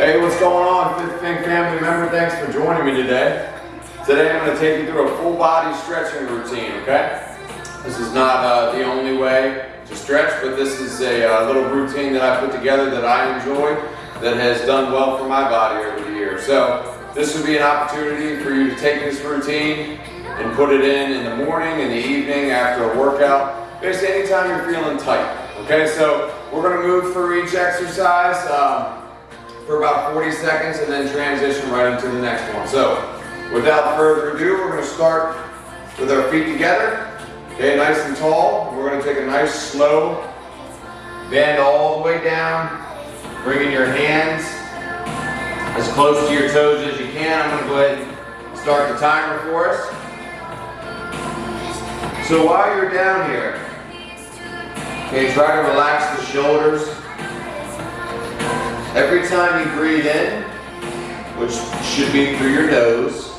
Hey, what's going on, Fitfinkfam member? Thanks for joining me today. Today I'm going to take you through a full body stretching routine, okay? This is not the only way to stretch, but this is a little routine that I put together that I enjoy, that has done well for my body over the years. So this would be an opportunity for you to take this routine and put it in the morning, in the evening, after a workout, basically anytime you're feeling tight. Okay, so we're going to move through each exercise for about 40 seconds and then transition right into the next one. So without further ado, we're going to start with our feet together. Okay, nice and tall. We're going to take a nice slow bend all the way down, bringing your hands as close to your toes as you can. I'm going to go ahead and start the timer for us. So while you're down here, okay, try to relax the shoulders. Every time you breathe in, which should be through your nose,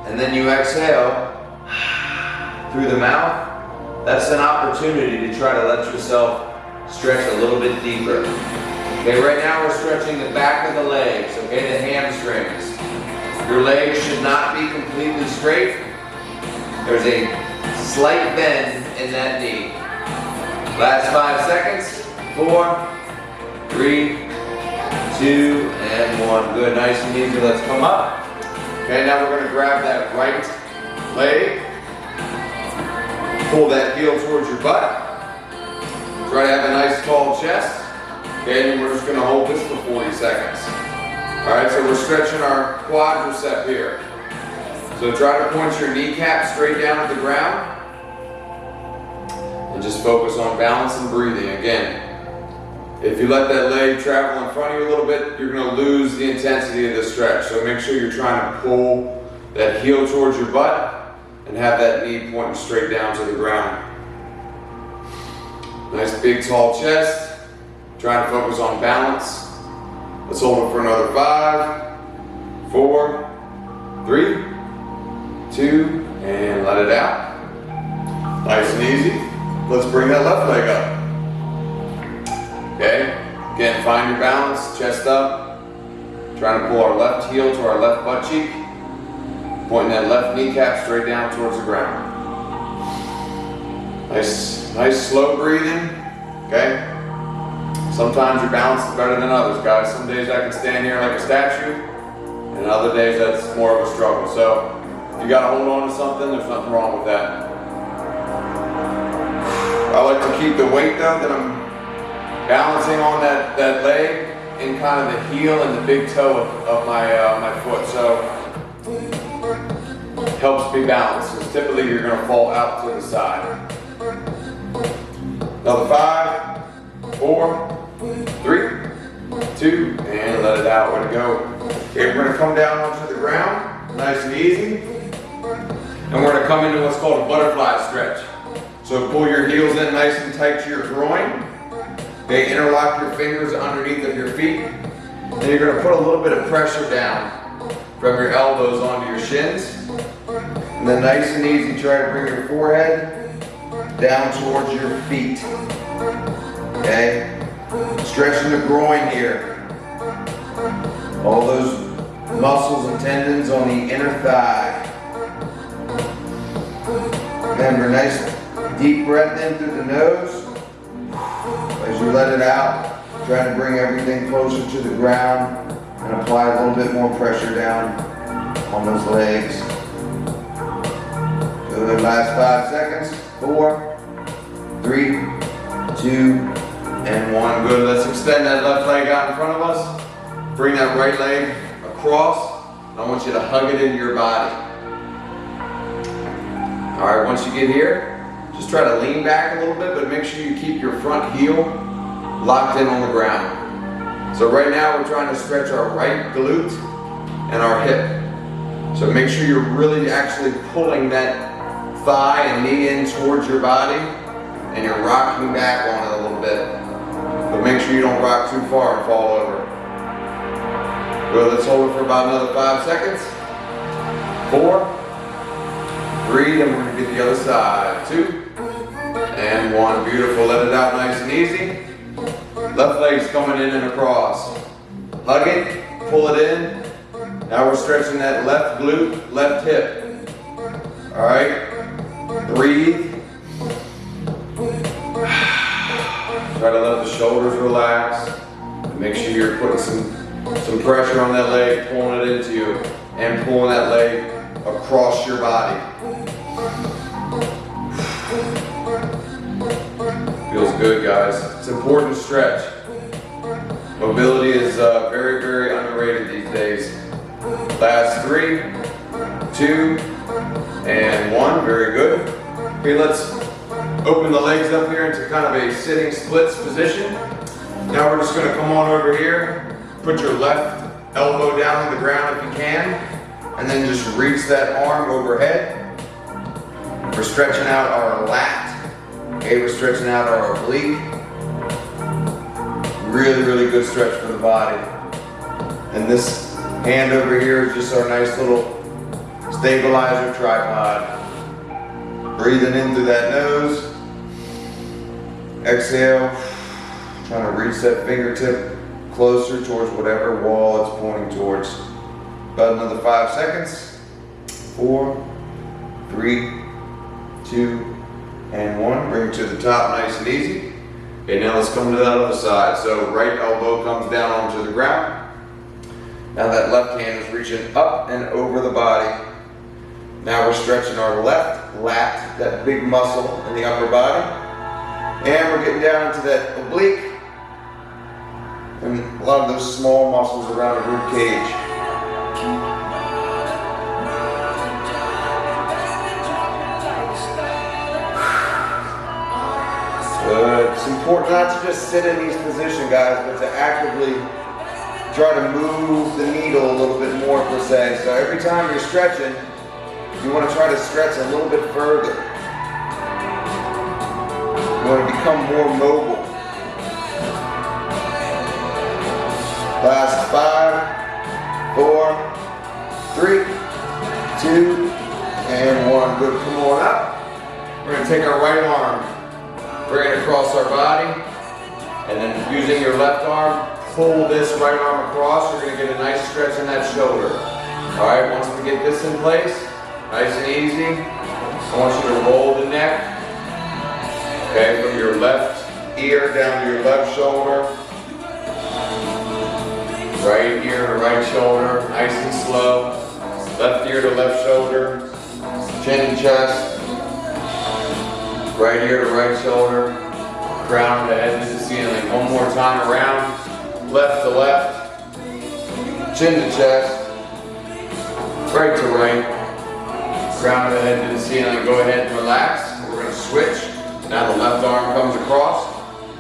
and then you exhale through the mouth, that's an opportunity to try to let yourself stretch a little bit deeper. Okay, right now we're stretching the back of the legs, okay, the hamstrings. Your legs should not be completely straight. There's a slight bend in that knee. Last 5 seconds. 4, 3, 2, and 1. Good, nice and easy. Let's come up. Okay, now we're going to grab that right leg. Pull that heel towards your butt. Try to have a nice tall chest. Okay, and we're just going to hold this for 40 seconds. Alright, so we're stretching our quadricep here. So try to point your kneecap straight down at the ground. And just focus on balance and breathing. Again, if you let that leg travel in front of you a little bit, you're going to lose the intensity of the stretch. So make sure you're trying to pull that heel towards your butt and have that knee pointing straight down to the ground. Nice big tall chest. Trying to focus on balance. Let's hold it for another 5, 4, 3, 2, and let it out. Nice and easy. Let's bring that left leg up. Okay, again, find your balance, chest up. Trying to pull our left heel to our left butt cheek. Pointing that left kneecap straight down towards the ground. Nice slow breathing, okay? Sometimes your balance is better than others, guys. Some days I can stand here like a statue, and other days that's more of a struggle. So if you gotta hold on to something, there's nothing wrong with that. I like to keep the weight though that I'm balancing on that leg in kind of the heel and the big toe of my foot. So it helps me balance, because typically you're going to fall out to the side. Another 5, 4, 3, 2, and let it out. Way to go. Okay, we're going to come down onto the ground, nice and easy. And we're going to come into what's called a butterfly stretch. So pull your heels in nice and tight to your groin. Okay, interlock your fingers underneath of your feet. Then you're going to put a little bit of pressure down from your elbows onto your shins. And then nice and easy, try to bring your forehead down towards your feet. Okay, stretching the groin here. All those muscles and tendons on the inner thigh. Remember, nice deep breath in through the nose. As you let it out, try to bring everything closer to the ground and apply a little bit more pressure down on those legs. Good, last 5 seconds. 4, 3, 2, and 1. Good, let's extend that left leg out in front of us. Bring that right leg across. I want you to hug it into your body. All right, once you get here, just try to lean back a little bit, but make sure you keep your front heel locked in on the ground. So right now we're trying to stretch our right glute and our hip. So make sure you're really actually pulling that thigh and knee in towards your body, and you're rocking back on it a little bit. But make sure you don't rock too far and fall over. Good, let's hold it for about another 5 seconds. 4, 3, then we're going to get the other side. 2, and 1. Beautiful. Let it out nice and easy. Left leg's coming in and across. Hug it. pull it in. Now we're stretching that left glute, left hip. All right, breathe. Try to let the shoulders relax. Make sure you're putting some pressure on that leg, pulling it into you, and pulling that leg across your body. Feels good, guys. It's important to stretch. Mobility is very, very underrated these days. Last 3, 2, and 1. Very good. Okay, let's open the legs up here into kind of a sitting splits position. Now we're just going to come on over here, put your left elbow down on the ground if you can, and then just reach that arm overhead. We're stretching out our lat. Okay, we're stretching out our oblique. Really, really good stretch for the body. And this hand over here is just our nice little stabilizer tripod. Breathing in through that nose. Exhale. Trying to reach that fingertip closer towards whatever wall it's pointing towards. About another 5 seconds. 4, 3, 2, and 1. Bring it to the top nice and easy. Okay, now let's come to that other side. So right elbow comes down onto the ground. Now that left hand is reaching up and over the body. Now we're stretching our left lat, that big muscle in the upper body. And we're getting down into that oblique and a lot of those small muscles around the rib cage. It's important not to just sit in these positions, guys, but to actively try to move the needle a little bit more per se. So every time you're stretching, you want to try to stretch a little bit further. You want to become more mobile. Last 5, 4, 3, 2, and 1. Good. Come on up. We're going to take our right arm, bring it across our body, and then using your left arm, pull this right arm across. You're going to get a nice stretch in that shoulder. All right, once we get this in place, nice and easy, I want you to roll the neck, okay, from your left ear down to your left shoulder, right ear to right shoulder, nice and slow, left ear to left shoulder, chin to chest, right ear to right shoulder, crown to head to the ceiling. One more time around, left to left, chin to chest, right to right, crown to head to the ceiling. Go ahead and relax. We're going to switch. Now the left arm comes across,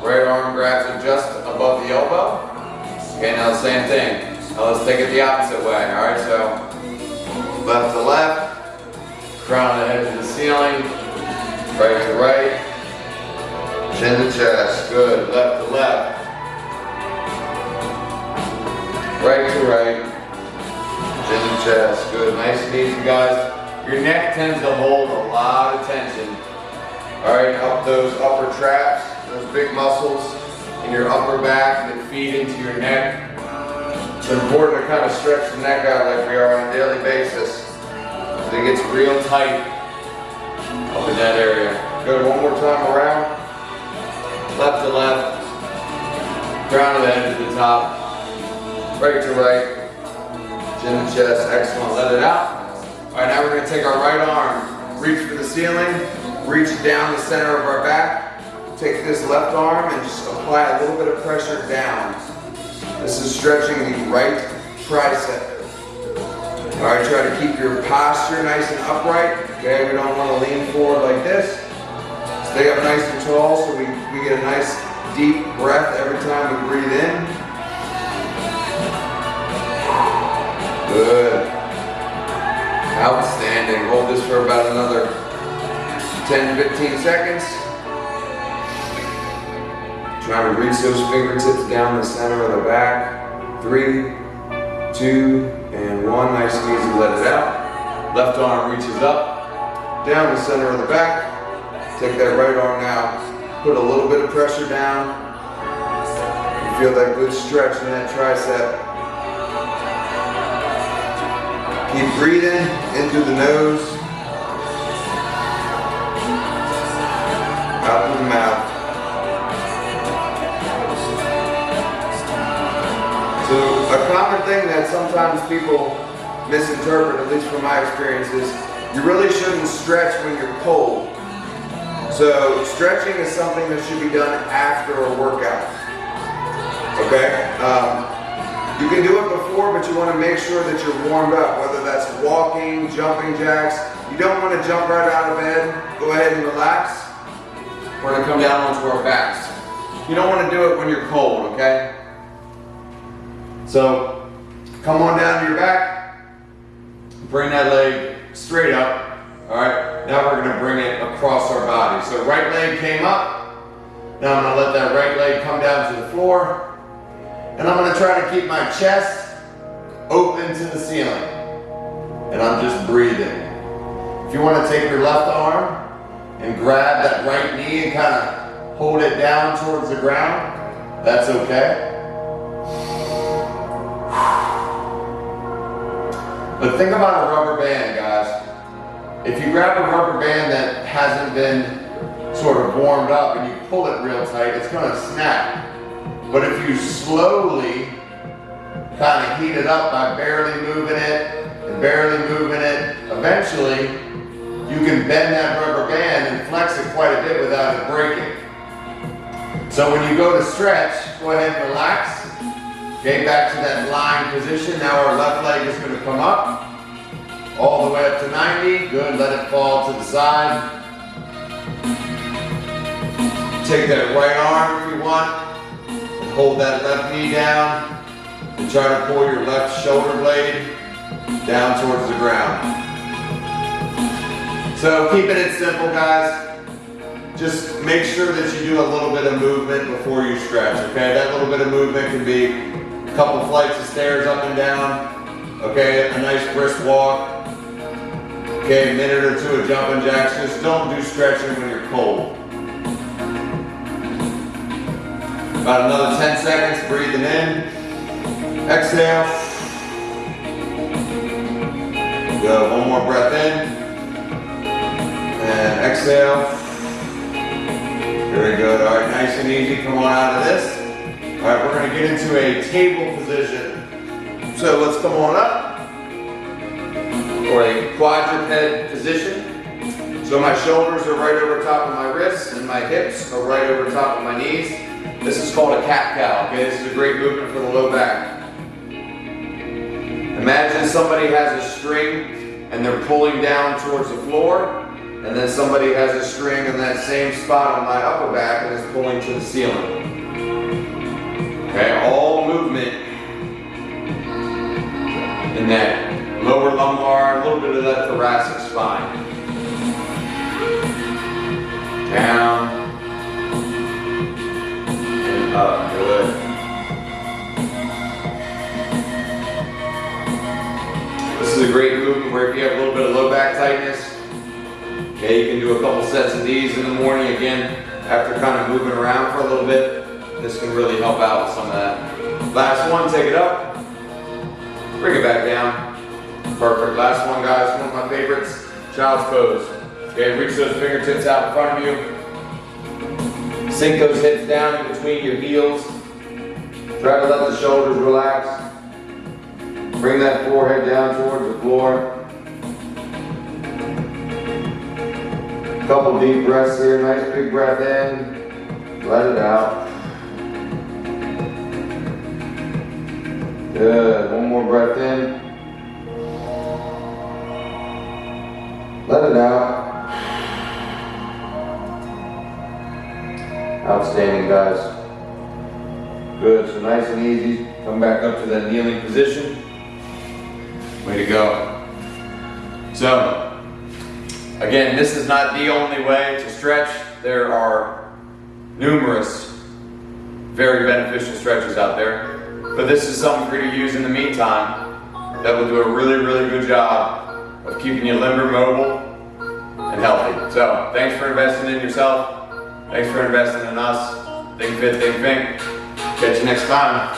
right arm grabs it just above the elbow. Okay, now the same thing. Now let's take it the opposite way. All right, so left to left, crown to head to the ceiling, right to right, chin to chest. Good. Left to left, right to right, chin to chest. Good. Nice and easy, guys. Your neck tends to hold a lot of tension. All right, up those upper traps, those big muscles in your upper back that feed into your neck. It's important to kind of stretch the neck out like we are on a daily basis. It gets real tight up in that area. Good. One more time around. Left to left. Crown of the head to the top. Right to right. Chin to chest. Excellent. Let it out. All right, now we're going to take our right arm, reach for the ceiling, reach down the center of our back. Take this left arm and just apply a little bit of pressure down. This is stretching the right tricep. All right, try to keep your posture nice and upright. Okay, we don't want to lean forward like this. Stay up nice and tall so we get a nice deep breath every time we breathe in. Good. Outstanding. Hold this for about another 10-15 seconds. Try to reach those fingertips down the center of the back. 3, 2, and 1. Nice and easy. Let it out. Left arm reaches up, down the center of the back. Take that right arm now. Put a little bit of pressure down. You feel that good stretch in that tricep. Keep breathing in through the nose, out through the mouth. So a common thing that sometimes people misinterpret, at least from my experience, is you really shouldn't stretch when you're cold. So stretching is something that should be done after a workout. Okay? You can do it before, but you want to make sure that you're warmed up, whether that's walking, jumping jacks. You don't want to jump right out of bed. Go ahead and relax. We're going to come down onto our backs. You don't want to do it when you're cold, okay? So come on down to your back. Bring that leg straight up. All right, now we're going to bring it across our body. So right leg came up. Now I'm going to let that right leg come down to the floor. And I'm going to try to keep my chest open to the ceiling. And I'm just breathing. If you want to take your left arm and grab that right knee and kind of hold it down towards the ground, that's okay. But think about a rubber band, guys. If you grab a rubber band that hasn't been sort of warmed up and you pull it real tight, it's going to snap. But if you slowly kind of heat it up by barely moving it and barely moving it, eventually you can bend that rubber band and flex it quite a bit without it breaking. So when you go to stretch, go ahead and relax. Okay, back to that lying position. Now our left leg is going to come up all the way up to 90. Good, let it fall to the side. Take that right arm if you want. Hold that left knee down and try to pull your left shoulder blade down towards the ground. So keeping it simple, guys. Just make sure that you do a little bit of movement before you stretch, okay? That little bit of movement can be a couple flights of stairs up and down, okay? A nice brisk walk, okay? A minute or two of jumping jacks. Just don't do stretching when you're cold. About another 10 seconds, breathing in. Exhale. Good, one more breath in. And exhale. Very good, all right, nice and easy, come on out of this. All right, we're gonna get into a table position. So let's come on up. Or a quadruped position. So my shoulders are right over top of my wrists and my hips are right over top of my knees. This is called a cat-cow, okay? This is a great movement for the low back. Imagine somebody has a string and they're pulling down towards the floor, and then somebody has a string in that same spot on my upper back and is pulling to the ceiling. Okay, all movement in that lower lumbar, a little bit of that thoracic spine. Down. Up, good. This is a great movement where if you have a little bit of low back tightness, okay, you can do a couple sets of these in the morning again after kind of moving around for a little bit. This can really help out with some of that. Last one, take it up, bring it back down. Perfect. Last one, guys, one of my favorites, child's pose. Okay, reach those fingertips out in front of you. Sink those hips down in between your heels. Try to let the shoulders relax. Bring that forehead down towards the floor. Couple deep breaths here. Nice big breath in. Let it out. Good. One more breath in. Let it out. Outstanding, guys. Good, so nice and easy. Come back up to that kneeling position. Way to go. So, again, this is not the only way to stretch. There are numerous very beneficial stretches out there. But this is something for you to use in the meantime that will do a really, really good job of keeping you limber, mobile, and healthy. So, thanks for investing in yourself. Thanks for investing in us. Think fit, think Fink. Catch you next time.